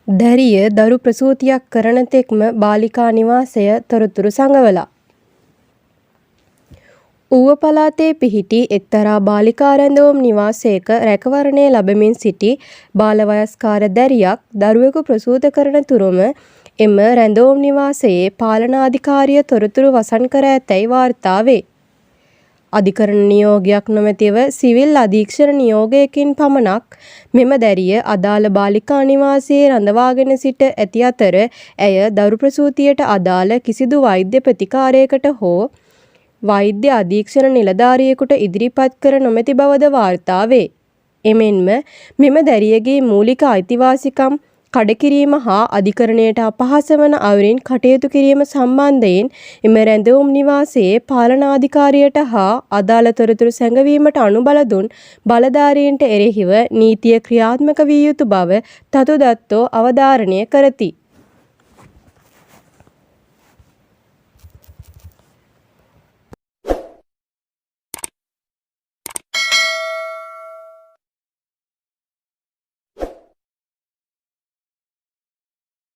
දැරිය දරු ප්‍රසූතියක් කරන තෙක්ම බාලිකා නිවාසය තොරතුරු සංගවලා. ඌව පළාතේ පිහිටි එක්තරා බාලිකා රැඳවුම් නිවාසයක රැකවරණය ලබමින් සිටි බාලවයස්කාර දැරියක් දරුවෙකු ප්‍රසූත කරන තුරුම එම රැඳවුම් නිවාසයේ පාලනාධිකාරිය තොරතුරු වසන් කර ඇතැයි වාර්තා වේ. අධිකරණ නියෝගයක් නොමැතිව සිවිල් අධීක්ෂණ නියෝගයකින් පමණක් මෙම දැරිය අදාළ බාලිකා නිවාසයේ රඳවාගෙන සිට ඇති අතර ඇය දරු ප්‍රසූතියට අදාළ කිසිදු වෛද්‍ය ප්‍රතිකාරයකට හෝ වෛද්‍ය අධීක්ෂණ නිලධාරියෙකුට ඉදිරිපත් කර නොමැති බවද වාර්තා වේ. එමෙන්ම මෙම දැරියගේ මූලික අයිතිවාසිකම් කඩකිරීම හා අධිකරණයට අපහාස වන අයුරින් කටයුතු කිරීම සම්බන්ධයෙන් එම රැඳවුම් නිවාසයේ පාලනාධිකාරියට හා අදාළ තොරතුරු සැඟවීමට අනුබල දුන් බලධාරීන්ට එරෙහිව නීතිය ක්‍රියාත්මක විය යුතු බව තතු දත්තෝ අවධාරණය කරති.